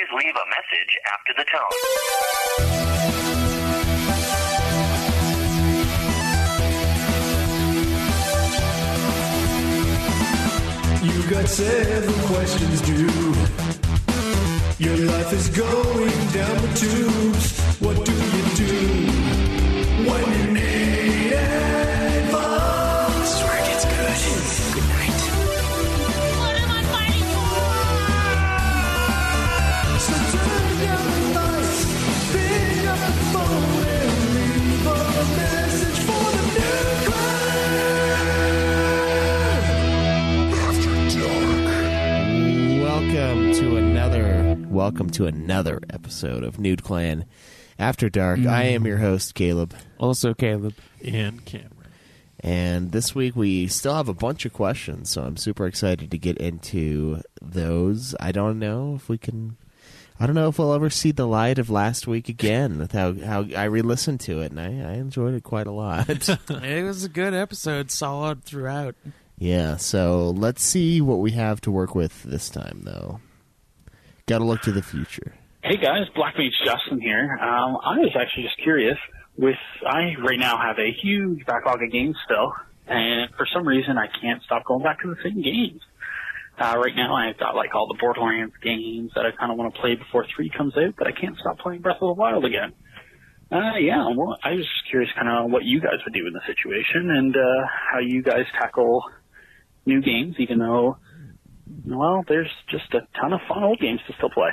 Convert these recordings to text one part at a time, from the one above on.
Please leave a message after the tone. You got 7 questions due. Your life is going down the tubes. What do you do when you need advice? Swear it gets good. Good night. What am I fighting for? So turn down the lights, pick up the phone and leave a message for the new Welcome to another episode of Nude Clan After Dark. I am your host, Caleb. Also Caleb. And Cameron. And this week we still have a bunch of questions, so I'm super excited to get into those. I don't know if we'll ever see the light of last week again with how I re-listened to it, and I enjoyed it quite a lot. It was a good episode, solid throughout. Yeah, so let's see what we have to work with this time, though. Got to look to the future. Hey guys, Black Mage Justin here. I was actually just curious. I right now have a huge backlog of games still, and for some reason I can't stop going back to the same games. Right now I've got like all the Borderlands games that I kind of want to play before 3 comes out, but I can't stop playing Breath of the Wild again. I was just curious kind of what you guys would do in the situation and how you guys tackle new games, even though, well, there's just a ton of fun old games to still play.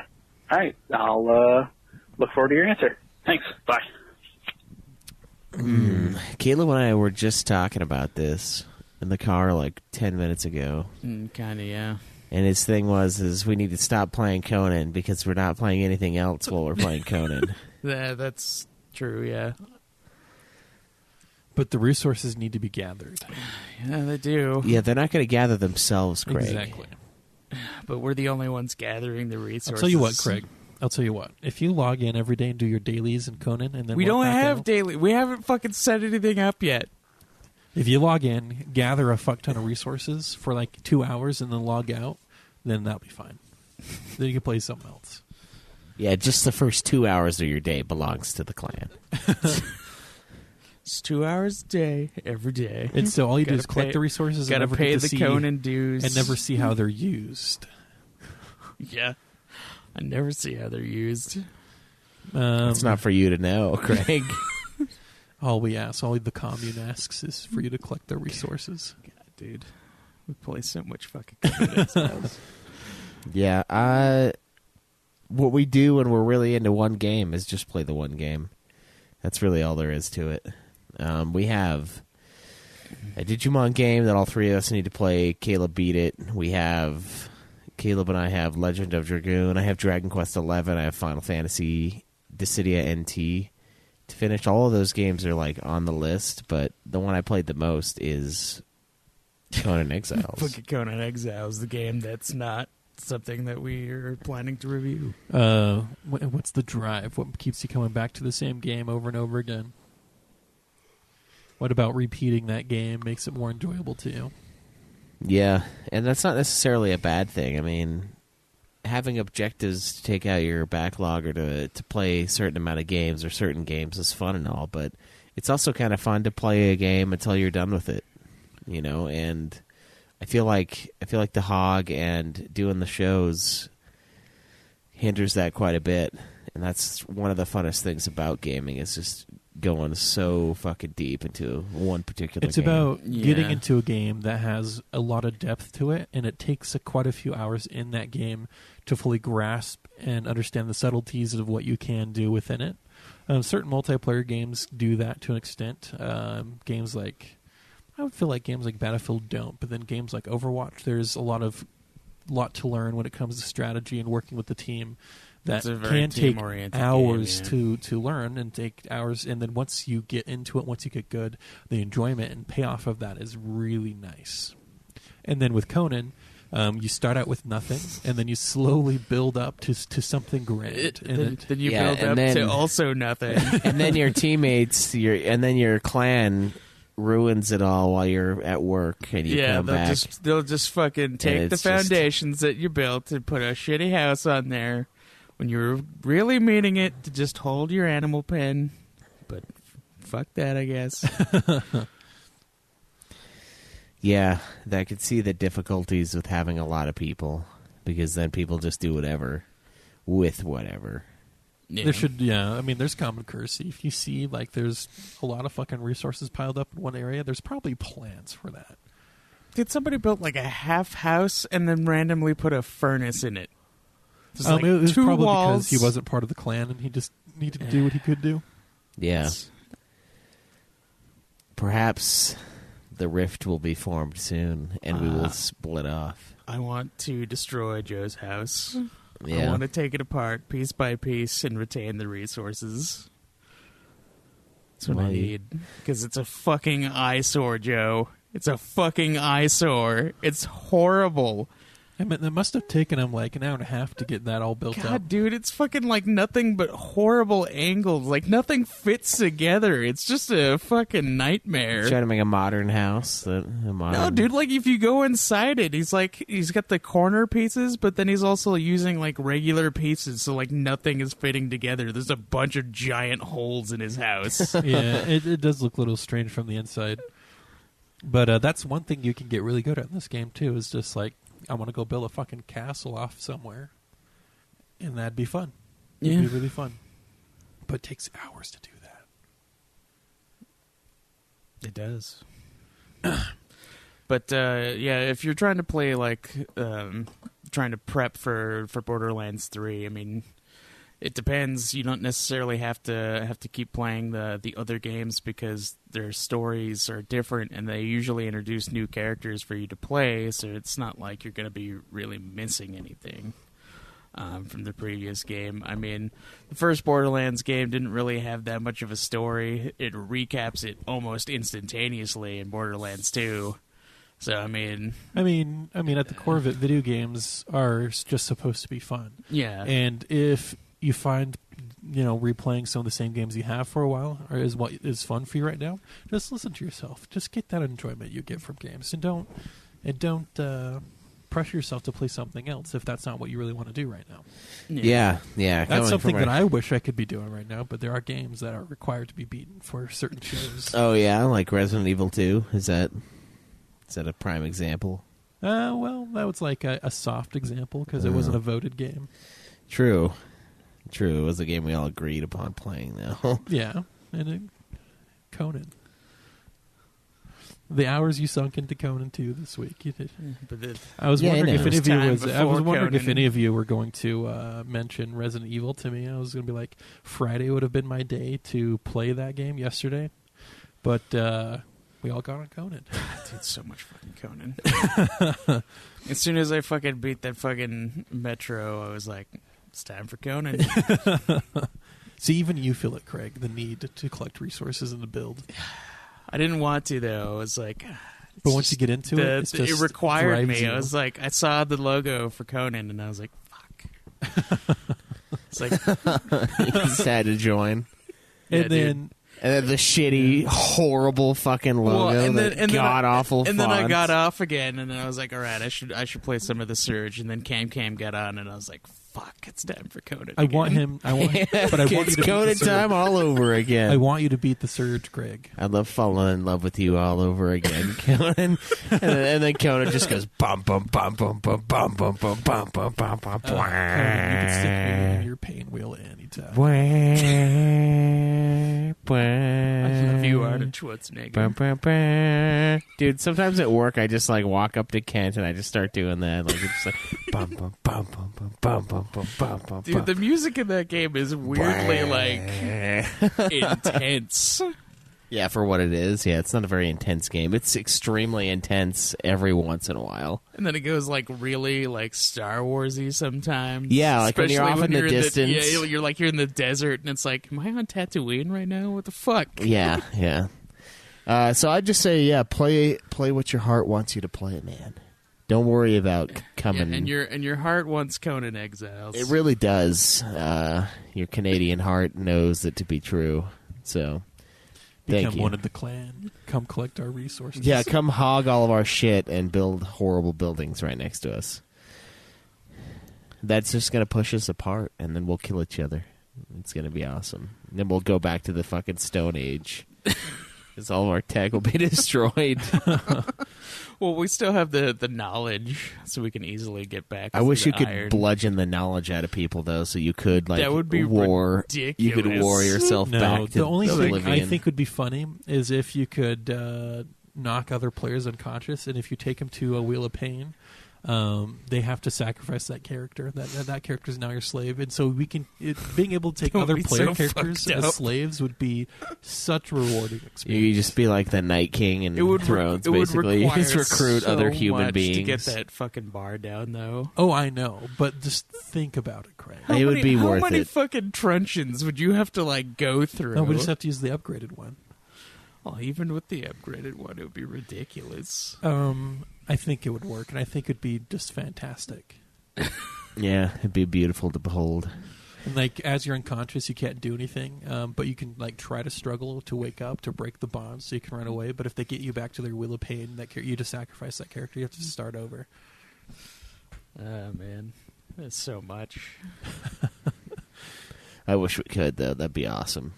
All right, I'll look forward to your answer. Thanks. Bye. Caleb and I were just talking about this in the car like 10 minutes ago. Kind of, yeah. And his thing is we need to stop playing Conan because we're not playing anything else while we're playing Conan. That's true, yeah. But the resources need to be gathered. Yeah, they do. Yeah, they're not going to gather themselves, Craig. Exactly. But we're the only ones gathering the resources. I'll tell you what, Craig. If you log in every day and do your dailies in Conan, and then we don't have daily. We haven't fucking set anything up yet. If you log in, gather a fuck ton of resources for like 2 hours, and then log out, then that'll be fine. Then you can play something else. Yeah, just the first 2 hours of your day belongs to the clan. It's 2 hours a day, every day. And so all you do is collect the resources and never pay get to the see Conan dues. and never see how they're used. Yeah. I never see how they're used. It's not for you to know, Craig. All the commune asks is for you to collect their resources. God, dude. We play so much fucking Conan Exiles. Yeah, what we do when we're really into one game is just play the one game. That's really all there is to it. We have a Digimon game that all three of us need to play. Caleb beat it. Caleb and I have Legend of Dragoon. I have Dragon Quest XI. I have Final Fantasy Dissidia NT. To finish, all of those games are like on the list, but the one I played the most is Conan Exiles. Fucking Conan Exiles, the game that's not something that we are planning to review. What's the drive? What keeps you coming back to the same game over and over again? What about repeating that game makes it more enjoyable to you? Yeah, and that's not necessarily a bad thing. I mean, having objectives to take out your backlog or to play a certain amount of games or certain games is fun and all, but it's also kind of fun to play a game until you're done with it, you know, and I feel like the hog and doing the shows hinders that quite a bit, and that's one of the funnest things about gaming is just going so fucking deep into one particular It's game. about getting into a game that has a lot of depth to it, and it takes quite a few hours in that game to fully grasp and understand the subtleties of what you can do within it. Certain multiplayer games do that to an extent. I would feel like games like Battlefield don't, but then games like Overwatch, there's a lot to learn when it comes to strategy and working with the team. That can take hours to learn and take hours, and then once you get into it, once you get good, the enjoyment and payoff of that is really nice. And then with Conan, you start out with nothing, and then you slowly build up to something grand. Then you build up to also nothing. And then your teammates, your clan ruins it all while you're at work, and you come back. They'll just fucking take the foundations that you built and put a shitty house on there. when you're really meaning it to just hold your animal pen. But fuck that, I guess. Yeah, I could see the difficulties with having a lot of people, because then people just do whatever with whatever. Yeah. There should, I mean, there's common courtesy. If you see, like, there's a lot of fucking resources piled up in one area, there's probably plans for that. Did somebody build like a half house and then randomly put a furnace in it? Just like It was two probably walls. because he wasn't part of the clan and he just needed to do what he could do. Yeah. Perhaps the rift will be formed soon, and we will split off. I want to destroy Joe's house. I Yeah. want to take it apart piece by piece and retain the resources. That's what I need. Because it's a fucking eyesore, Joe. It's a fucking eyesore. It's horrible. I mean, it must have taken him like an hour and a half to get that all built God, up. dude, it's fucking like nothing but horrible angles. Like nothing fits together. It's just a fucking nightmare. Try to make a modern house. No, dude, like if you go inside it, he's got the corner pieces, but then he's also using like regular pieces, so like nothing is fitting together. There's a bunch of giant holes in his house. Yeah, it does look a little strange from the inside. But that's one thing you can get really good at in this game, too, is just like, I want to go build a fucking castle off somewhere. And that'd be fun. It'd be really fun. But it takes hours to do that. It does. But yeah, if you're trying to play like trying to prep for Borderlands 3, I mean, it depends. You don't necessarily have to keep playing the other games because their stories are different and they usually introduce new characters for you to play, so it's not like you're going to be really missing anything from the previous game. I mean, the first Borderlands game didn't really have that much of a story. It recaps it almost instantaneously in Borderlands 2. So, I mean, at the core of it, video games are just supposed to be fun. yeah. And if you find, replaying some of the same games you have for a while is what is fun for you right now, just listen to yourself. Just get that enjoyment you get from games, and don't pressure yourself to play something else if that's not what you really want to do right now. Yeah. That's something that I wish I could be doing right now, but there are games that are required to be beaten for certain shows. Oh yeah, like Resident Evil 2. Is that a prime example? Well, that was like a soft example because it wasn't a voted game. True. It was a game we all agreed upon playing, though. Yeah, and Conan. The hours you sunk into Conan 2 this week, you did. But I was Yeah, I wondering know. if any of you Time was. I before was wondering if Conan. any of you were going to mention Resident Evil to me. I was going to be like, Friday would have been my day to play that game yesterday, but we all got on Conan. Dude, so much fucking Conan. As soon as I fucking beat that fucking Metro, I was like, it's time for Conan. See, even you feel it, Craig, the need to collect resources and to build. I didn't want to, though. I was like... But once you get into it, it's just it required drives me. you. I was like, I saw the logo for Conan, and I was like, fuck. It's like, You just had to join. Yeah, and then And then the shitty, horrible fucking logo, god awful and then I font. got off again, and then I was like, all right, I should play some of the Surge, and then Cam got on, and I was like, fuck, it's time for Conan. I want again. him. But I want you It's to beat Conan the Surge. time all over again. I want you to beat the Surge, Greg. I love falling in love with you all over again, Conan. and then Conan just goes bum bum bum bum bum bum bum bum bum bum bum bum. Conan, you can stick me in your pain wheel anytime. I love you, Arnold Schwarzenegger. Dude, sometimes at work I just like walk up to Kent and I just start doing that. Like it's just like bum bum bum bum bum bum bum bum bum bum. Dude, the music in that game is weirdly like intense. Yeah, for what it is. Yeah, it's not a very intense game. It's extremely intense every once in a while. And then it goes like really like Star Warsy sometimes. Yeah, like when you're Especially off in the you're distance. yeah, you're like you're in the desert, and it's like, am I on Tatooine right now? What the fuck? Yeah. So I'd just say, yeah, play what your heart wants you to play, man. Don't worry about coming. Yeah, and your heart wants Conan Exiles. It really does. Your Canadian heart knows it to be true. So, thank Become you. one of the clan. Come collect our resources. Yeah, come hog all of our shit and build horrible buildings right next to us. That's just going to push us apart, and then we'll kill each other. It's going to be awesome. And then we'll go back to the fucking Stone Age. Because all of our tech will be destroyed. Well, we still have the knowledge, so we can easily get back. I wish you could iron. bludgeon the knowledge out of people, though, so you could, like, That would be war. ridiculous. You could war yourself back to the only thing oblivion. I think would be funny is if you could knock other players unconscious, and if you take them to a Wheel of Pain, they have to sacrifice that character. That character is now your slave, and so being able to take That would other be player so characters fucked as up. slaves would be such a rewarding experience. You just be like the Night King in Thrones, it would basically. You require just recruit so other human much beings. to get that fucking bar down, though. Oh, I know, but just think about it, Craig. It would be worth How many it. fucking truncheons would you have to like go through? No, we just have to use the upgraded one. Well, even with the upgraded one, it would be ridiculous. I think it would work, and I think it'd be just fantastic. Yeah, it'd be beautiful to behold. And like, as you're unconscious, you can't do anything, but you can like try to struggle to wake up to break the bond, so you can run away. But if they get you back to their Wheel of Pain, you just sacrifice that character. You have to start over. Oh man, that's so much. I wish we could, though. That'd be awesome.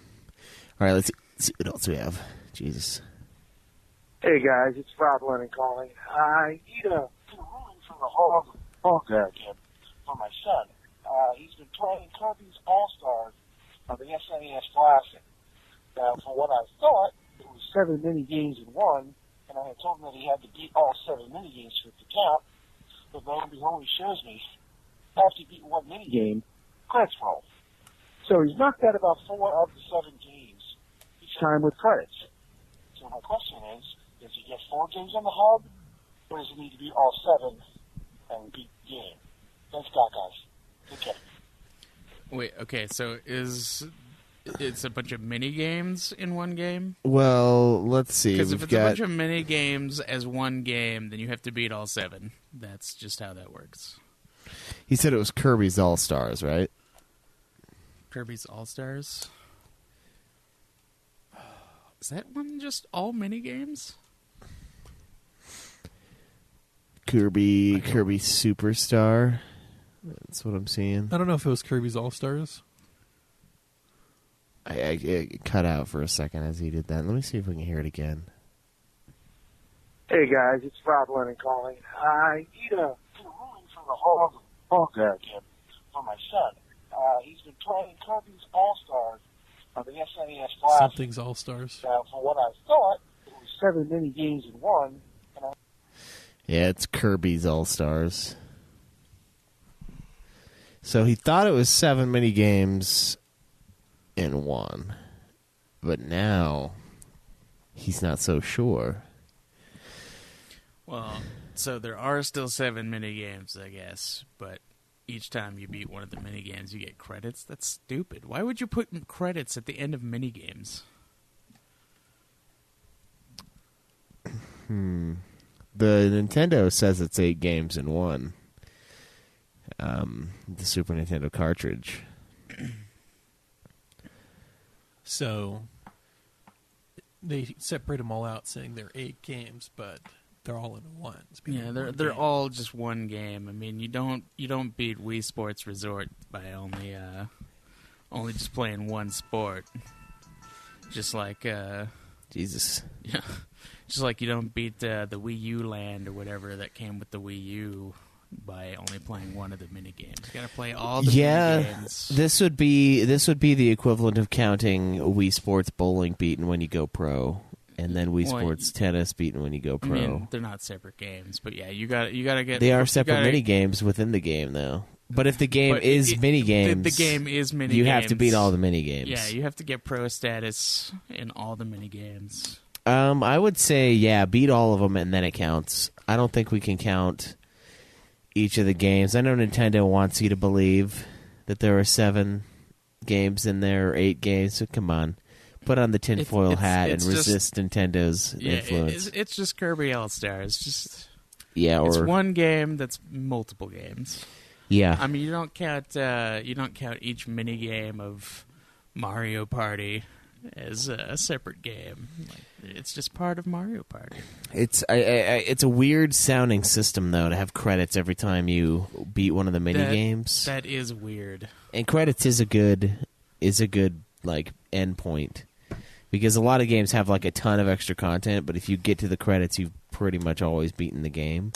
All right, let's see what else we have. Jesus. Hey guys, it's Rob Lennon calling. I need a ruling from the Hog game for my son. He's been playing Kirby's All-Stars on the SNES Classic. Now, from what I thought, it was 7 mini games in one, and I had told him that he had to beat all 7 mini games for it to count. But lo and behold, he shows me after he beat one mini game, credits roll. So he's knocked out about 4 of the 7 games each time with credits. So my question is, does he get 4 games on the hub, or does he need to beat all 7 and beat the game? Thanks, guys. Take care. Wait, okay, so it's a bunch of mini games in one game? Well, let's see. Because if We've it's got a bunch of mini games as one game, then you have to beat all 7. That's just how that works. He said it was Kirby's All-Stars, right? Kirby's All-Stars? Is that one just all mini games? Kirby Superstar. That's what I'm seeing. I don't know if it was Kirby's All Stars. I cut out for a second as he did that. Let me see if we can hear it again. Hey guys, it's Rob Lennon calling. I need a ruling from the Hog game for my son. He's been playing Kirby's All-Stars on the SNES Classic. Something's All Stars. Now, from what I thought, it was 7 mini games in one. Yeah, it's Kirby's All-Stars. So he thought it was 7 mini games in one. But now he's not so sure. Well, so there are still 7 mini games, I guess, but each time you beat one of the mini games, you get credits. That's stupid. Why would you put credits at the end of mini games? The Nintendo says it's 8 games in one. The Super Nintendo cartridge. So they separate them all out, saying they're 8 games, but they're all in one. It's being Yeah, one they're game. all just one game. I mean, you don't beat Wii Sports Resort by only just playing one sport. Just like Jesus. yeah, just like you don't beat the Wii U Land or whatever that came with the Wii U by only playing one of the mini games. You got to play all the mini games. This would be the equivalent of counting Wii Sports Bowling beaten when you go pro, and then Wii Well, Sports Tennis beaten when you go I pro. mean, they're not separate games, but yeah, you got to get. They are you separate gotta- mini games within the game, though. But if the game but is mini games, the game is mini. you games. have to beat all the mini games. Yeah, you have to get pro status in all the mini games. I would say, beat all of them and then it counts. I don't think we can count each of the games. I know Nintendo wants you to believe that there are 7 games in there or 8 games, so come on. Put on the tinfoil hat and it's just- resist Nintendo's influence. It's just Kirby All-Stars. Just Or it's one game that's multiple games. yeah. I mean, you don't count each mini game of Mario Party as a separate game. Like, it's just part of Mario Party. It's a weird sounding system though to have credits every time you beat one of the mini games. That is weird. And credits is a good like endpoint because a lot of games have like a ton of extra content, but if you get to the credits, you've pretty much always beaten the game,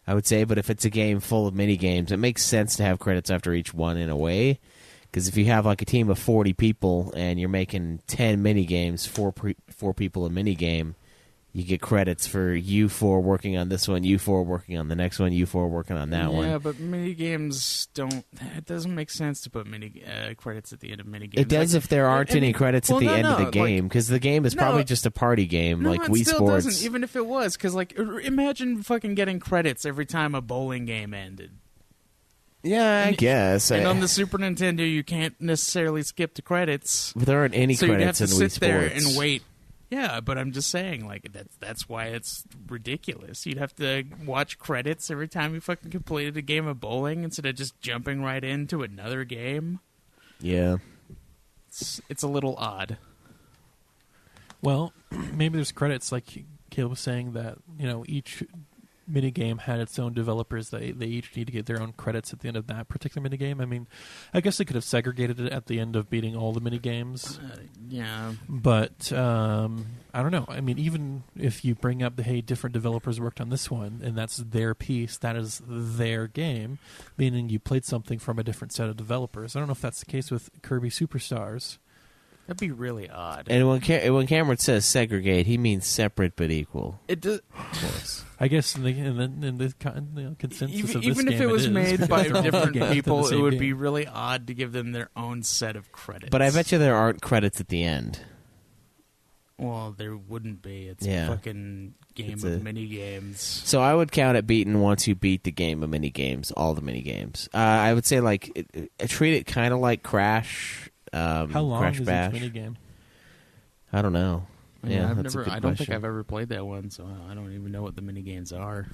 I would say. But if it's a game full of mini games, it makes sense to have credits after each one in a way. Because if you have like a team of 40 people and you're making 10 mini games, four people a mini game, you get credits for you four working on this one, you four working on the next one, you four working on that one. Yeah, but mini games don't. It doesn't make sense to put credits at the end of mini games. It does if there aren't any credits at the end of the game, because the game is probably just a party game, like Wii still Sports. Doesn't, even if it was, because like imagine fucking getting credits every time a bowling game ended. Yeah, I guess. And on the Super Nintendo, you can't necessarily skip the credits. But there aren't any so credits in Wii Sports. So you'd have to sit there and wait. Yeah, but I'm just saying, like, that's why it's ridiculous. You'd have to watch credits every time you fucking completed a game of bowling instead of just jumping right into another game. Yeah. It's a little odd. Well, maybe there's credits, like Caleb was saying, that, you know, each minigame had its own developers. They each need to get their own credits at the end of that particular minigame. I mean, I guess they could have segregated it at the end of beating all the minigames. Yeah. But, I don't know. I mean, even if you bring up hey, different developers worked on this one, and that's their piece, that is their game, meaning you played something from a different set of developers. I don't know if that's the case with Kirby Superstars. That'd be really odd. And when Cameron says segregate, he means separate but equal. It does. I guess in the consensus of this even game, if it was made by different people, it would game. be really odd to give them their own set of credits. But I bet you there aren't credits at the end. Well, there wouldn't be. It's a fucking game of mini games. So I would count it beaten once you beat the game of mini games, all the mini games. I would say like treat it kind of like Crash. How long Crash is Bash. each minigame? I don't know. Yeah, that's a good I don't think question. I've ever played that one, so I don't even know what the mini games are.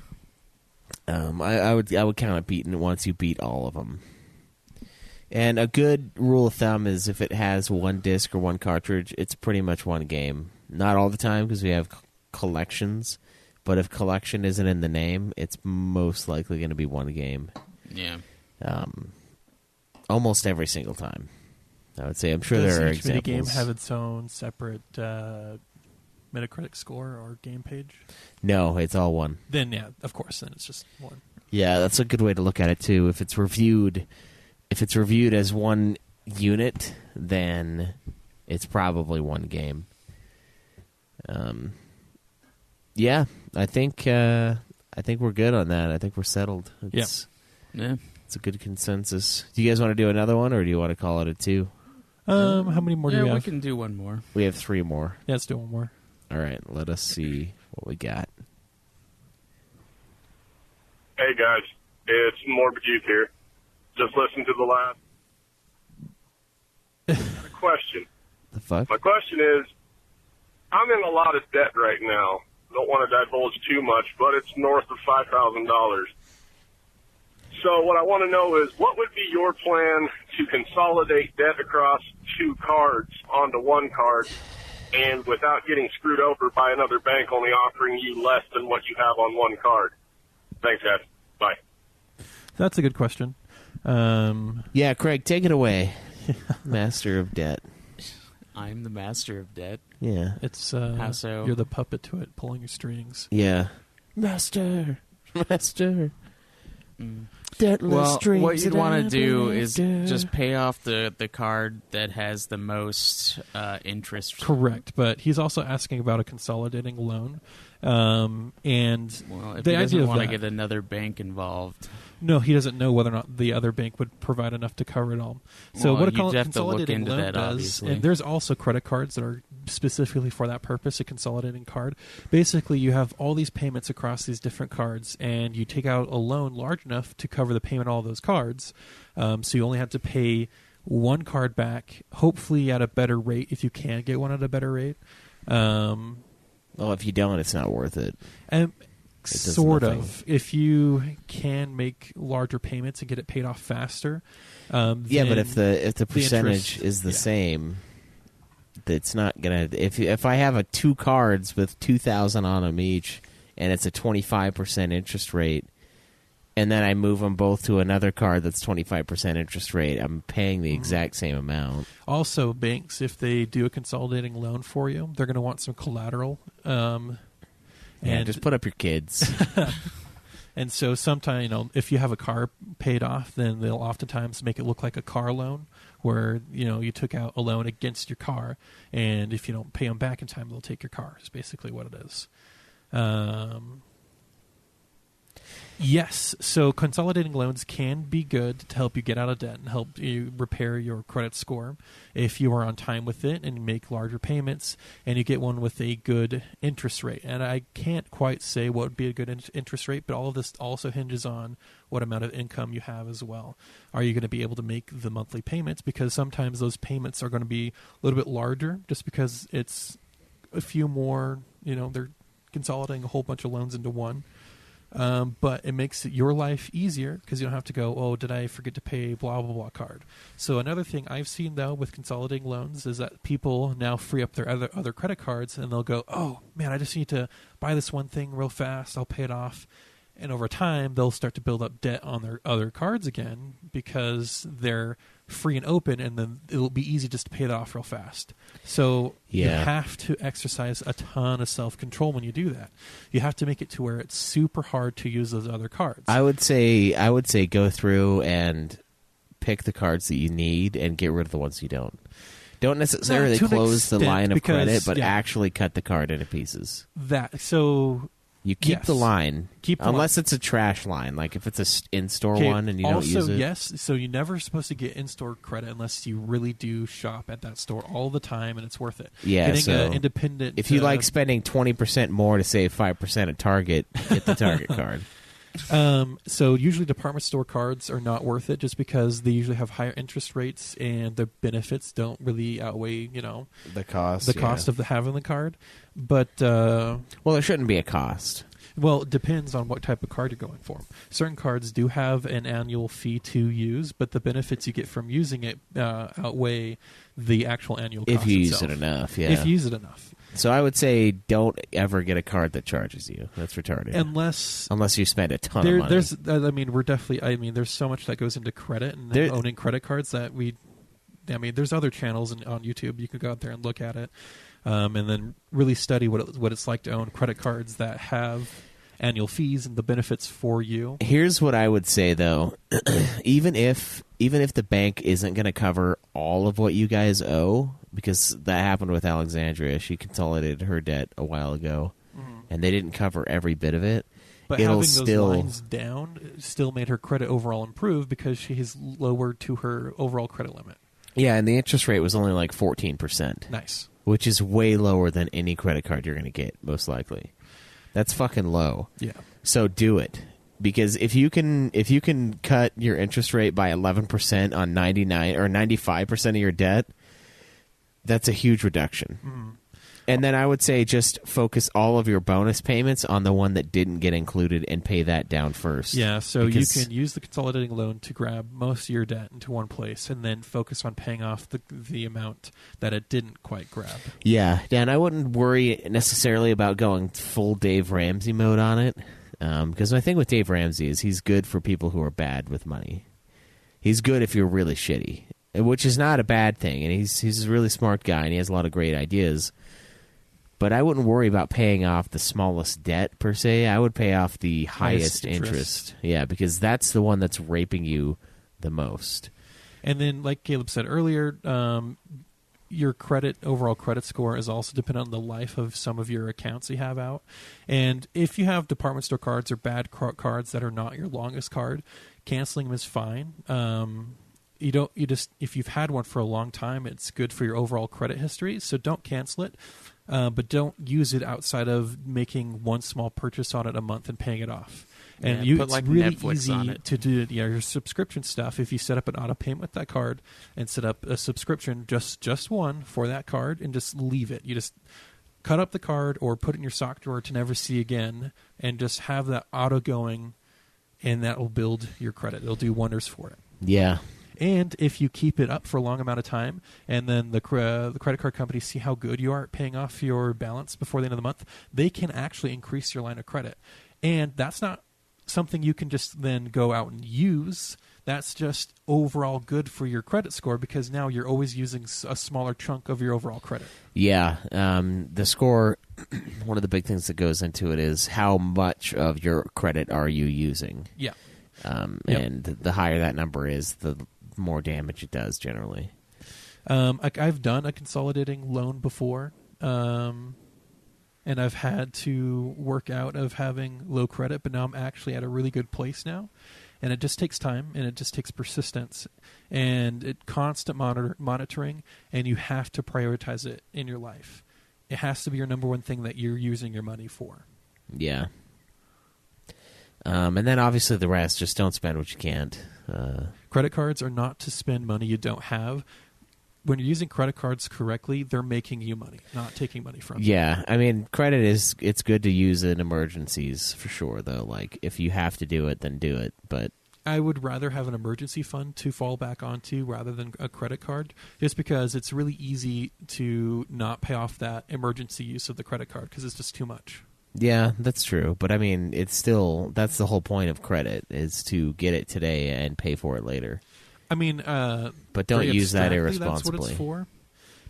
I would count it beaten once you beat all of them. And a good rule of thumb is if it has one disc or one cartridge, it's pretty much one game. Not all the time because we have collections, but if collection isn't in the name, it's most likely going to be one game. Yeah. Almost every single time. I would say. I'm sure Does there are each examples. minigame have its own separate Metacritic score or game page? No, it's all one. Then, yeah, of course, then it's just one. Yeah, that's a good way to look at it too. If it's reviewed as one unit, then it's probably one game. Yeah, I think we're good on that. I think we're settled. Yeah. It's a good consensus. Do you guys want to do another one, or do you want to call it a 2? How many more do we have? We can do one more. We have 3 more. Yeah, let's do one more. All right, let us see what we got. Hey guys, it's Morbid Youth here. Just listen to the last. Got a question. The fuck? My question is, I'm in a lot of debt right now. Don't want to divulge too much, but it's north of $5,000. So what I want to know is, what would be your plan to consolidate debt across 2 cards onto one card, and without getting screwed over by another bank only offering you less than what you have on one card? Thanks, guys. Bye. That's a good question. Yeah, Craig, take it away. Master of debt. I'm the master of debt. Yeah. It's How so? You're the puppet to it, pulling your strings. Yeah. Master. Deatless strings. What you'd want to do is ever just pay off the card that has the most interest. Correct, but he's also asking about a consolidating loan. And Well, if the he idea doesn't of want to that, get another bank involved. no, he doesn't know whether or not the other bank would provide enough to cover it all. So Well, what a you'd have to consolidating look into loan that, does, obviously. and there's also credit cards that are specifically for that purpose, a consolidating card. Basically, you have all these payments across these different cards, and you take out a loan large enough to cover the payment of all those cards. So you only have to pay one card back, hopefully at a better rate if you can get one at a better rate. Well, if you don't, it's not worth it. And does sort nothing. of. If you can make larger payments and get it paid off faster. Yeah, but if the percentage interest- is the yeah. same, it's not gonna. If I have two cards with 2,000 on them each, and it's a 25% interest rate, and then I move them both to another card that's 25% interest rate, I'm paying the exact same amount. Also, banks, if they do a consolidating loan for you, they're going to want some collateral. And just put up your kids. And so sometimes, if you have a car paid off, then they'll oftentimes make it look like a car loan where, you took out a loan against your car, and if you don't pay them back in time, they'll take your car. Is basically what it is. Yes, so consolidating loans can be good to help you get out of debt and help you repair your credit score if you are on time with it and make larger payments and you get one with a good interest rate. And I can't quite say what would be a good interest rate, but all of this also hinges on what amount of income you have as well. Are you going to be able to make the monthly payments? Because sometimes those payments are going to be a little bit larger just because it's a few more, they're consolidating a whole bunch of loans into one. But it makes your life easier because you don't have to go, oh, did I forget to pay blah, blah, blah card. So another thing I've seen, though, with consolidating loans is that people now free up their other credit cards and they'll go, oh, man, I just need to buy this one thing real fast. I'll pay it off. And over time, they'll start to build up debt on their other cards again because they're free and open, and then it'll be easy just to pay that off real fast. So you have to exercise a ton of self-control when you do that. You have to make it to where it's super hard to use those other cards. I would say go through and pick the cards that you need and get rid of the ones you don't. Don't necessarily close the line of credit, but actually cut the card into pieces. You keep the line, unless it's a trash line, like if it's a in-store one and you don't use it. Also, yes, so you're never supposed to get in-store credit unless you really do shop at that store all the time and it's worth it. Yeah, getting an independent. If you like spending 20% more to save 5% at Target, get the Target card. So usually department store cards are not worth it just because they usually have higher interest rates and the benefits don't really outweigh, the cost of having the card. But well, there shouldn't be a cost. Well, it depends on what type of card you're going for. Certain cards do have an annual fee to use, but the benefits you get from using it outweigh the actual annual cost if you itself. use it enough. Yeah, if you use it enough. So I would say don't ever get a card that charges you. That's retarded. Unless you spend a ton of money. There's so much that goes into credit and owning credit cards that there's other channels on YouTube. You could go out there and look at it, and then really study what it's like to own credit cards that have annual fees and the benefits for you. Here's what I would say, though. even if the bank isn't going to cover all of what you guys owe, because that happened with Alexandria. She consolidated her debt a while ago, and they didn't cover every bit of it. But having those lines down still made her credit overall improve because she has lowered to her overall credit limit. Yeah, and the interest rate was only like 14%. Nice. Which is way lower than any credit card you're going to get, most likely. That's fucking low. Yeah. So do it. Because if you can cut your interest rate by 11% on 99 or 95% of your debt, that's a huge reduction. Mm. And then I would say just focus all of your bonus payments on the one that didn't get included and pay that down first. Yeah, so you can use the consolidating loan to grab most of your debt into one place and then focus on paying off the amount that it didn't quite grab. Yeah, Dan, I wouldn't worry necessarily about going full Dave Ramsey mode on it. Because my thing with Dave Ramsey is he's good for people who are bad with money. He's good if you're really shitty, which is not a bad thing. And he's a really smart guy, and he has a lot of great ideas. But I wouldn't worry about paying off the smallest debt, per se. I would pay off the highest interest. Yeah, because that's the one that's raping you the most. And then, like Caleb said earlier, your overall credit score is also dependent on the life of some of your accounts you have out. And if you have department store cards or bad cards that are not your longest card, canceling them is fine. If you've had one for a long time, it's good for your overall credit history. So don't cancel it, but don't use it outside of making one small purchase on it a month and paying it off. And it's like really Netflix easy to do your subscription stuff. If you set up an auto payment with that card and set up a subscription, just one for that card, and just leave it. You just cut up the card or put it in your sock drawer to never see again, and just have that auto going, and that will build your credit. It'll do wonders for it. Yeah. And if you keep it up for a long amount of time, and then the credit card companies see how good you are at paying off your balance before the end of the month, they can actually increase your line of credit. And that's not something you can just then go out and use. That's just overall good for your credit score, because now you're always using a smaller chunk of your overall credit. Yeah. The score, one of the big things that goes into it is how much of your credit are you using. Yeah. And the higher that number is, the more damage it does generally. I've done a consolidating loan before, and I've had to work out of having low credit, but now I'm actually at a really good place now. And it just takes time, and it just takes persistence, and constant monitoring, and you have to prioritize it in your life. It has to be your number one thing that you're using your money for. Yeah. And then obviously the rest, just don't spend what you can't. Credit cards are not to spend money you don't have. When you're using credit cards correctly, they're making you money, not taking money from you. Yeah, I mean, credit it's good to use in emergencies for sure, though. Like, if you have to do it, then do it. But I would rather have an emergency fund to fall back onto rather than a credit card, just because it's really easy to not pay off that emergency use of the credit card because it's just too much. Yeah, that's true. But I mean, it's still, that's the whole point of credit, is to get it today and pay for it later. I mean, but don't use that irresponsibly. That's what it's for.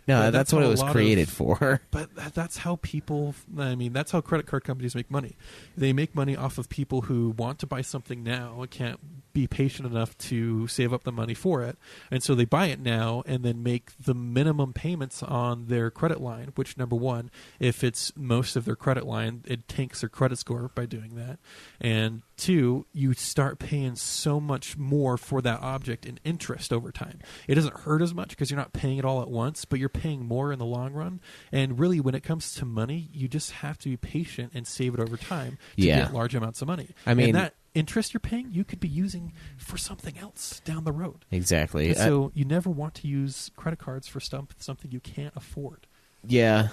No, that's what it was created for. But that's how people, I mean, that's how credit card companies make money. They make money off of people who want to buy something now and can't be patient enough to save up the money for it. And so they buy it now and then make the minimum payments on their credit line, which, number one, if it's most of their credit line, it tanks their credit score by doing that. And two, you start paying so much more for that object in interest over time. It doesn't hurt as much because you're not paying it all at once, but you're paying more in the long run. And really, when it comes to money, you just have to be patient and save it over time to get large amounts of money. I mean, and that interest you're paying, you could be using for something else down the road. Exactly. So you never want to use credit cards for something you can't afford. Yeah.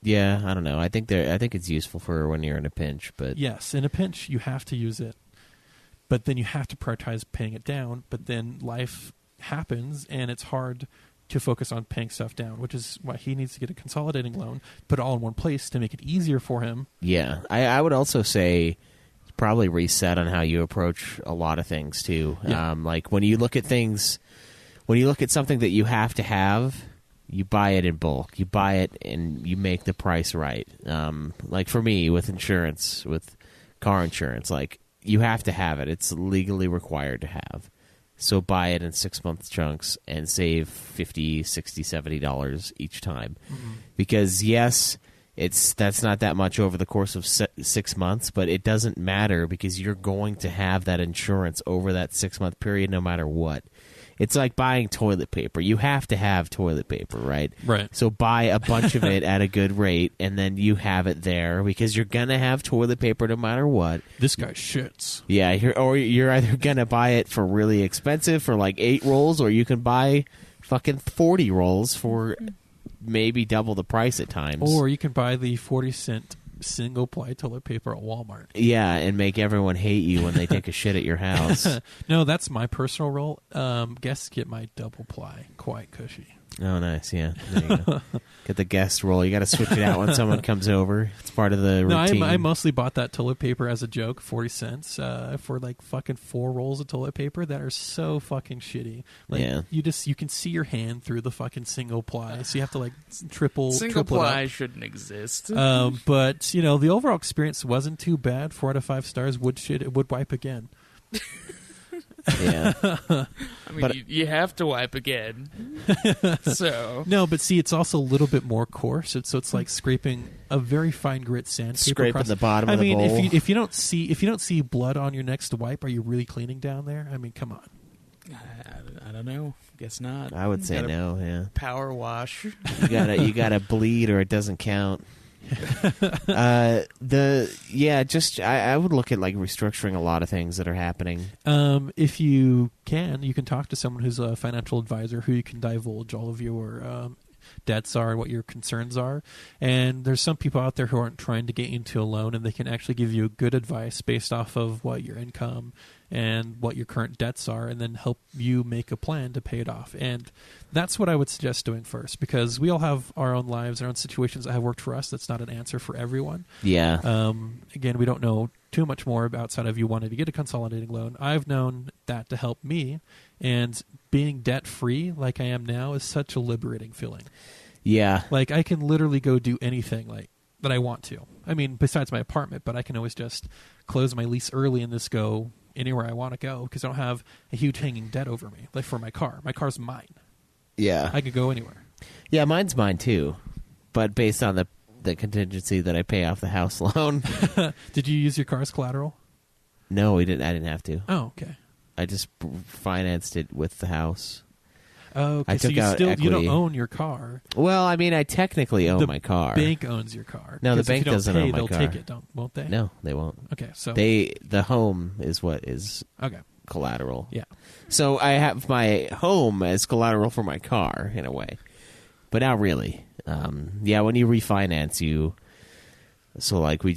Yeah, I don't know. I think it's useful for when you're in a pinch, but yes, in a pinch you have to use it. But then you have to prioritize paying it down, but then life happens and it's hard to focus on paying stuff down, which is why he needs to get a consolidating loan, put it all in one place to make it easier for him. Yeah. I would also say probably reset on how you approach a lot of things too. Yeah. Like when you look at things, when you look at something that you have to have, you buy it in bulk. You buy it and you make the price right. Like for me with insurance, with car insurance, like you have to have it. It's legally required to have. So buy it in 6-month chunks and save $50, $60, $70 each time. Mm-hmm. Because yes, that's not that much over the course of 6 months, but it doesn't matter because you're going to have that insurance over that 6-month period no matter what. It's like buying toilet paper. You have to have toilet paper, right? Right. So buy a bunch of it at a good rate, and then you have it there because you're going to have toilet paper no matter what. This guy shits. Yeah, you're either going to buy it for really expensive for like 8 rolls, or you can buy fucking 40 rolls for maybe double the price at times. Or you can buy the 40-cent single-ply toilet paper at Walmart. Yeah, and make everyone hate you when they take a shit at your house. No, that's my personal rule. Guests get my double-ply, quite cushy. Oh, nice, yeah. There you go. Get the guest roll. You got to switch it out when someone comes over. It's part of the routine. No, I mostly bought that toilet paper as a joke, 40 cents, for like fucking 4 rolls of toilet paper that are so fucking shitty. Like, yeah. You can see your hand through the fucking single ply, so you have to like triple ply it up. shouldn't exist. But, the overall experience wasn't too bad. 4 out of 5 stars. It would wipe again. Yeah. I mean, you have to wipe again. So no, but see, it's also a little bit more coarse. So it's like scraping a very fine grit sandpaper. Scraping the bottom of the bowl. I mean, if you don't see blood on your next wipe, are you really cleaning down there? I mean, come on. I don't know. Guess not. I would say no. Yeah. Power wash. You gotta bleed, or it doesn't count. I would look at like restructuring a lot of things that are happening. If you can talk to someone who's a financial advisor who you can divulge all of your debts are, what your concerns are. And there's some people out there who aren't trying to get you into a loan, and they can actually give you good advice based off of what your income and what your current debts are, and then help you make a plan to pay it off. And that's what I would suggest doing first, because we all have our own lives, our own situations that have worked for us. That's not an answer for everyone. Yeah. Again, we don't know too much more outside of you wanting to get a consolidating loan. I've known that to help me, and being debt-free like I am now is such a liberating feeling. Yeah. Like, I can literally go do anything that I want to. I mean, besides my apartment, but I can always just close my lease early and just go anywhere I want to go because I don't have a huge hanging debt over me. Like for my car. My car's mine. Yeah. I could go anywhere. Yeah, mine's mine too, but based on the contingency that I pay off the house loan. Did you use your car as collateral? No, we didn't. I didn't have to. Oh, okay. I just financed it with the house. Oh, okay. I So took you out equity. you don't own your car. Well, I mean, I technically own my car. The bank owns your car. No, the Because if bank you don't doesn't pay, own my they'll car. take it, won't they? No, they won't. Okay, so The home is what is okay. collateral. Yeah. So I have my home as collateral for my car in a way, but not really. Yeah, when you refinance, so like we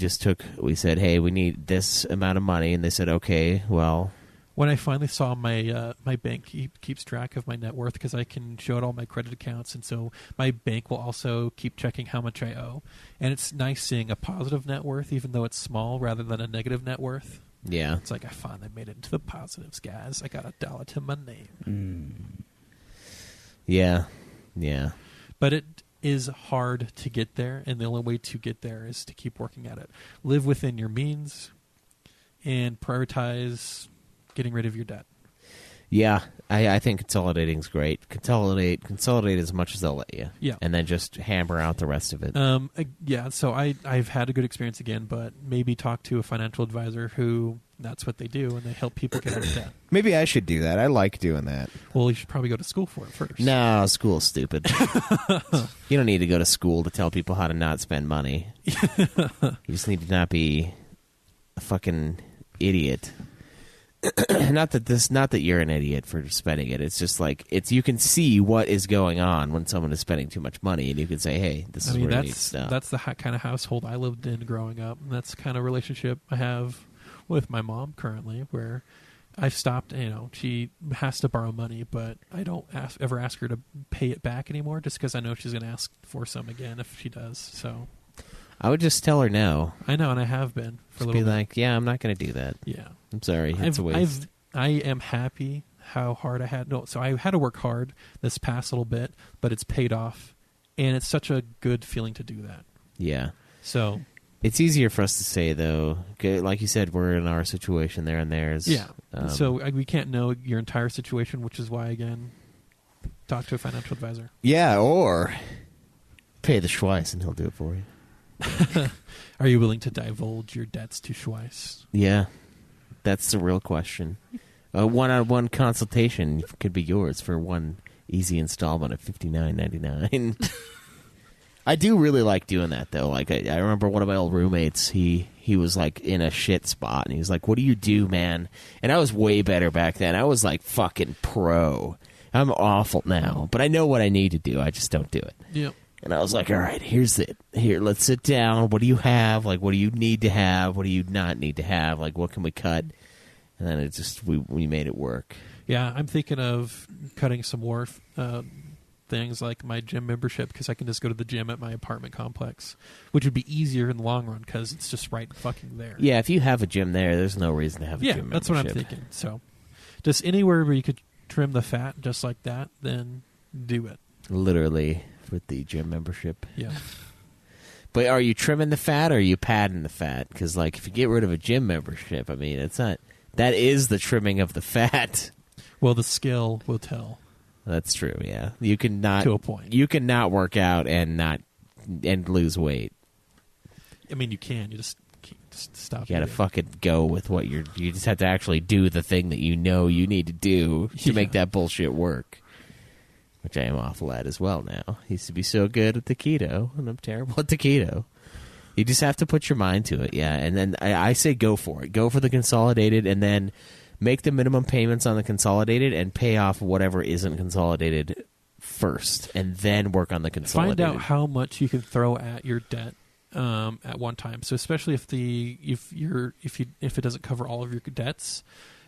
said, hey, we need this amount of money, and they said, okay, well. When I finally saw my my bank keeps track of my net worth because I can show it all my credit accounts, and so my bank will also keep checking how much I owe. And it's nice seeing a positive net worth, even though it's small, rather than a negative net worth. Yeah. It's like I finally made it into the positives, guys. I got $1 to my name. Yeah. Yeah. But it is hard to get there, and the only way to get there is to keep working at it. Live within your means and prioritize getting rid of your debt. Yeah, I think consolidating's great. Consolidate as much as they'll let you. Yeah. And then just hammer out the rest of it. Yeah, so I've had a good experience again, but maybe talk to a financial advisor who that's what they do, and they help people get out of debt. Maybe I should do that. I like doing that. Well, you should probably go to school for it first. No, school's stupid. You don't need to go to school to tell people how to not spend money. You just need to not be a fucking idiot. Not that you're an idiot for spending it. It's just like you can see what is going on when someone is spending too much money, and you can say, "Hey, this is where you need to stop." That's the kind of household I lived in growing up, and that's the kind of relationship I have with my mom currently, where I've stopped. She has to borrow money, but I don't ever ask her to pay it back anymore, just because I know she's going to ask for some again if she does. So I would just tell her no. I know, and I have been for a Just little be bit. like, "Yeah, I'm not going to do that." Yeah. I'm sorry. It's a waste. I am happy how hard I had. No, so I had to work hard this past little bit, but it's paid off, and it's such a good feeling to do that. Yeah. So It's easier for us to say, though. Like you said, we're in our situation, they're in theirs. yeah, so we can't know your entire situation, which is why, again, talk to a financial advisor. Yeah, or pay the Schweiss, and he'll do it for you. Are you willing to divulge your debts to Schweiss? Yeah. That's the real question. A one-on-one consultation could be yours for one easy installment of $59.99. I do really like doing that, though. Like I remember one of my old roommates. He was like in a shit spot, and he was like, "What do you do, man?" And I was way better back then. I was like fucking pro. I'm awful now, but I know what I need to do. I just don't do it. Yep. And I was like, "All right, here's it. Here, let's sit down. What do you have? Like, what do you need to have? What do you not need to have? Like, what can we cut?" And then it just we made it work. Yeah, I'm thinking of cutting some more things like my gym membership, because I can just go to the gym at my apartment complex, which would be easier in the long run because it's just right fucking there. Yeah, if you have a gym there's no reason to have a gym membership. That's what I'm thinking. So just anywhere where you could trim the fat just like that, then do it. Literally with the gym membership. Yeah. But are you trimming the fat or are you padding the fat? Because like if you get rid of a gym membership, I mean, it's not. That is the trimming of the fat. Well, the scale will tell. That's true. Yeah, you can not to a point. You can not work out and lose weight. I mean, you can. You just stop. You got to fucking go with what you just have to actually do the thing that you know you need to do to make that bullshit work. Which I am awful at as well now. I used to be so good at the keto, and I'm terrible at the keto. You just have to put your mind to it, yeah. And then I say go for it. Go for the consolidated, and then make the minimum payments on the consolidated and pay off whatever isn't consolidated first, and then work on the consolidated. Find out how much you can throw at your debt at one time. So especially if it doesn't cover all of your debts,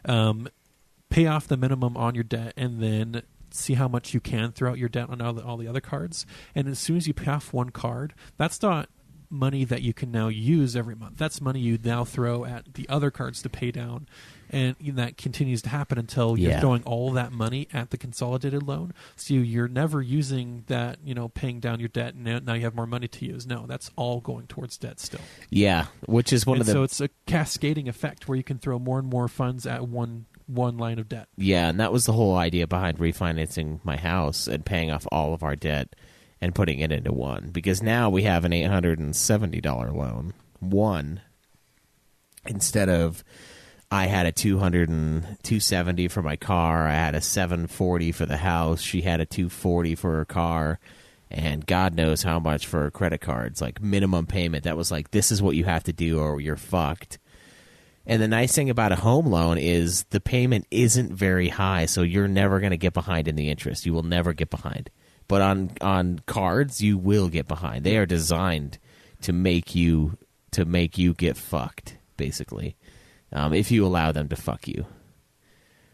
pay off the minimum on your debt, and then see how much you can throw out your debt on all the other cards. And as soon as you pay off one card, that's not money that you can now use every month. That's money you now throw at the other cards to pay down, and that continues to happen until you're throwing all that money at the consolidated loan. So you're never using that, paying down your debt, and now you have more money to use. No, that's all going towards debt still. Yeah, which is one of the... So it's a cascading effect where you can throw more and more funds at one line of debt. Yeah, and that was the whole idea behind refinancing my house and paying off all of our debt and putting it into one, because now we have an $870 loan, one, instead of I had a $270 for my car, I had a $740 for the house, she had a $240 for her car, and God knows how much for her credit cards, like minimum payment. That was like, this is what you have to do or you're fucked. And the nice thing about a home loan is the payment isn't very high, so you're never going to get behind in the interest. You will never get behind. But on cards, you will get behind. They are designed to make you get fucked, basically, if you allow them to fuck you.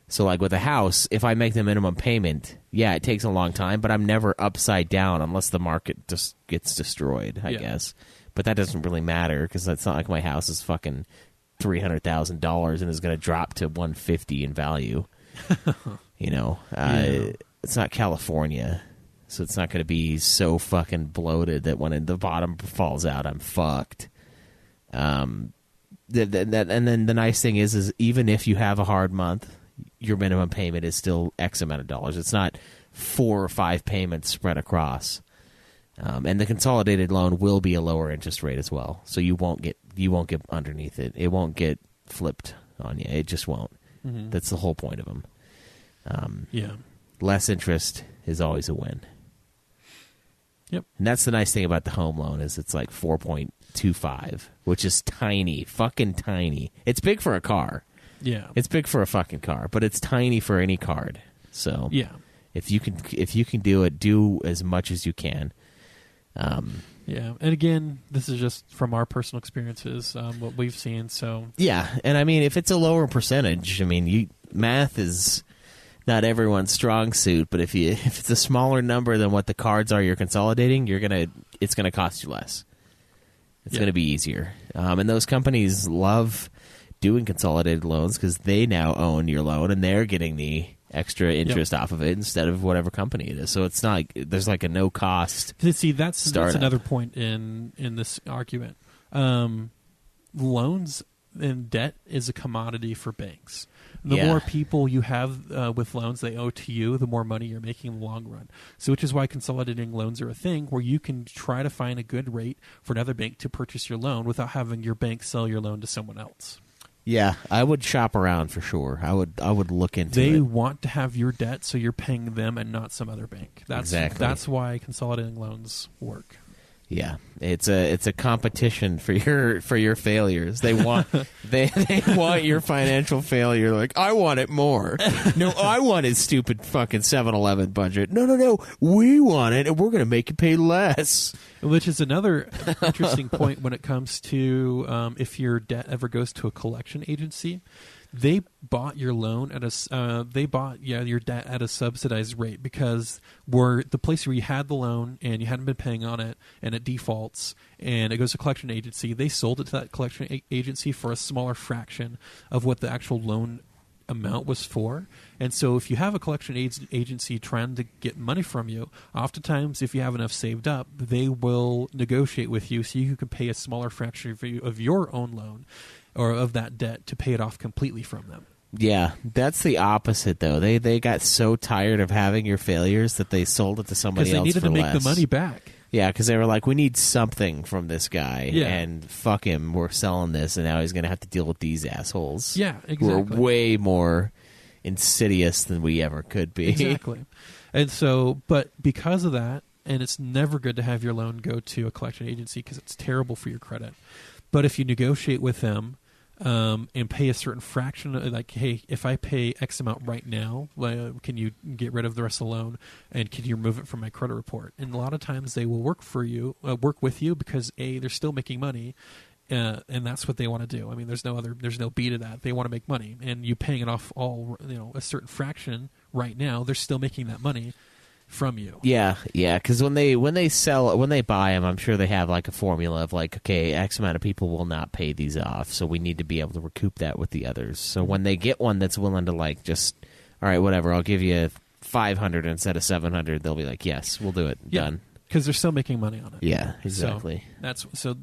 So, like with a house, if I make the minimum payment, it takes a long time, but I'm never upside down unless the market just gets destroyed, I guess. But that doesn't really matter, because it's not like my house is fucking $300,000 and is going to drop to $150 in value. It's not California. So it's not going to be so fucking bloated that when the bottom falls out, I'm fucked. And then the nice thing is even if you have a hard month, your minimum payment is still X amount of dollars. It's not 4 or 5 payments spread across. And the consolidated loan will be a lower interest rate as well. So you won't get underneath it. It won't get flipped on you. It just won't. Mm-hmm. That's the whole point of them. Less interest is always a win. Yep. And that's the nice thing about the home loan is it's like 4.25, which is tiny, fucking tiny. It's big for a car. Yeah. It's big for a fucking car, but it's tiny for any card. So if you can do it, do as much as you can. And again, this is just from our personal experiences, what we've seen. So and I mean, if it's a lower percentage, I mean, math is not everyone's strong suit, but if it's a smaller number than what the cards are you're consolidating, it's gonna cost you less. It's gonna be easier, and those companies love doing consolidated loans because they now own your loan and they're getting the extra interest off of it instead of whatever company it is. So it's not like there's like a no cost. See, that's another point in this argument. Loans and debt is a commodity for banks. The more people you have with loans they owe to you, the more money you're making in the long run. So which is why consolidating loans are a thing where you can try to find a good rate for another bank to purchase your loan without having your bank sell your loan to someone else. Yeah, I would shop around for sure. I would look into it. They want to have your debt, so you're paying them and not some other bank. That's why consolidating loans work. Yeah, it's a competition for your failures. They want they want your financial failure. Like, I want it more. No, I want his stupid fucking 7-Eleven budget. No, we want it, and we're going to make you pay less. Which is another interesting point when it comes to if your debt ever goes to a collection agency. They bought your loan at your debt at a subsidized rate because the place where you had the loan and you hadn't been paying on it and it defaults and it goes to a collection agency. They sold it to that collection agency for a smaller fraction of what the actual loan amount was for. And so if you have a collection agency trying to get money from you, oftentimes if you have enough saved up, they will negotiate with you so you can pay a smaller fraction of your own loan or of that debt to pay it off completely from them. Yeah, that's the opposite, though. They got so tired of having your failures that they sold it to somebody else for less. Because they needed to make the money back. Yeah, because they were like, we need something from this guy, and fuck him, we're selling this, and now he's going to have to deal with these assholes. Yeah, exactly. Who are way more insidious than we ever could be. Exactly. And so, but because of that, and it's never good to have your loan go to a collection agency because it's terrible for your credit. But if you negotiate with them, and pay a certain fraction. Like, hey, if I pay X amount right now, can you get rid of the rest of the loan, and can you remove it from my credit report? And a lot of times they will work with you because they're still making money. And that's what they want to do. I mean, there's no B to that. They want to make money, and you paying it off all, a certain fraction right now, they're still making that money from you. Yeah. Because when they buy them, I'm sure they have like a formula of like, okay, X amount of people will not pay these off, so we need to be able to recoup that with the others. So when they get one that's willing to like just, all right, whatever, I'll give you 500 instead of 700, they'll be like, yes, we'll do it. Done. Because they're still making money on it. Yeah, exactly. So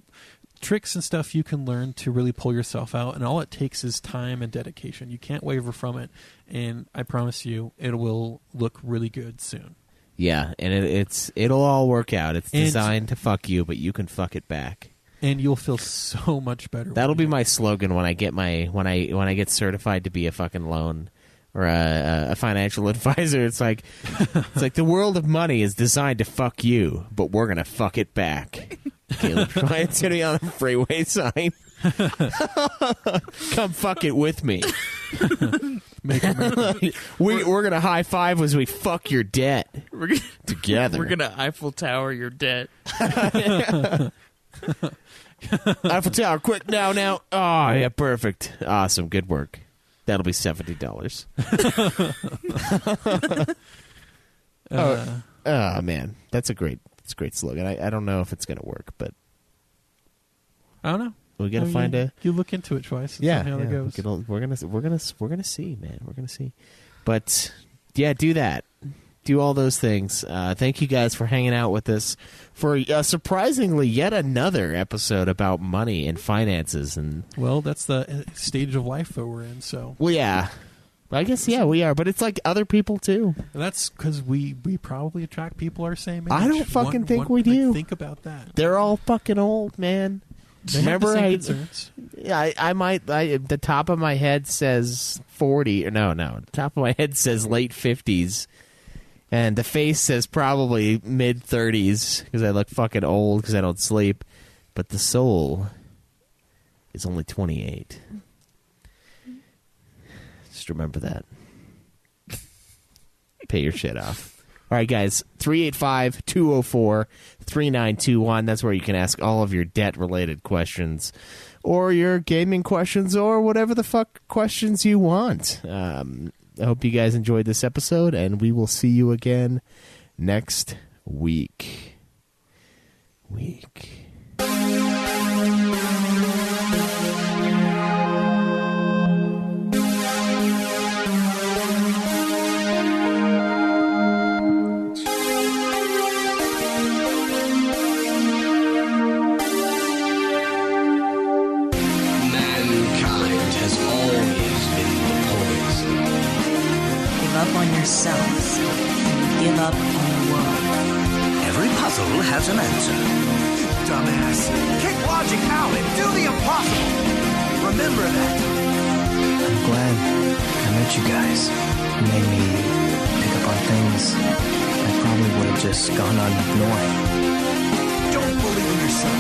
tricks and stuff you can learn to really pull yourself out, and all it takes is time and dedication. You can't waver from it, and I promise you it will look really good soon. Yeah, and it'll all work out. It's designed to fuck you, but you can fuck it back, and you'll feel so much better. That'll be my slogan when I get when I get certified to be a fucking loan or a financial advisor. It's like the world of money is designed to fuck you, but we're gonna fuck it back. Caleb Bryant's gonna be on the freeway sign. Come fuck it with me. We're gonna high five as we fuck your debt together. We're gonna Eiffel Tower your debt. Eiffel Tower, quick now! Oh yeah, perfect, awesome, good work. That'll be $70. Oh man, that's a great slogan. I don't know if it's gonna work, but I don't know. We gotta find you look into it twice. And yeah, see how that goes. We're gonna see, man. We're gonna see. But yeah, do that. Do all those things. Thank you guys for hanging out with us for surprisingly yet another episode about money and finances. And well, that's the stage of life that we're in. So well, yeah. I guess we are, but it's like other people too. That's because we probably attract people our same age. I don't fucking think we do. Think about that. They're all fucking old, man. Remember, I might. The top of my head says 40. Or no. The top of my head says late 50s, and the face says probably mid 30s because I look fucking old because I don't sleep. But the soul is only 28. Just remember that. Pay your shit off. All right, guys, 385-204-3921. That's where you can ask all of your debt-related questions or your gaming questions or whatever the fuck questions you want. I hope you guys enjoyed this episode, and we will see you again next week. Up on yourselves and give up on the world. Every puzzle has an answer. Dumbass. Kick logic out and do the impossible. Remember that. I'm glad I met you guys. You made me pick up on things I probably would have just gone on ignoring. Don't believe in yourself.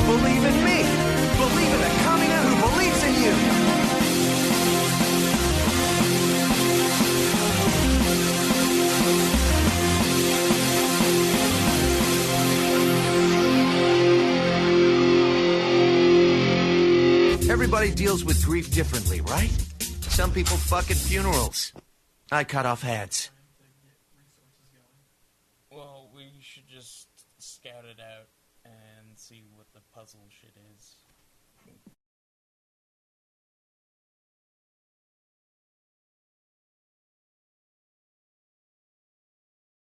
Believe in me. Believe in a Kamina who believes in you. Everybody deals with grief differently, right? Some people fuck at funerals. I cut off heads. Well, we should just scout it out and see what the puzzle shit is.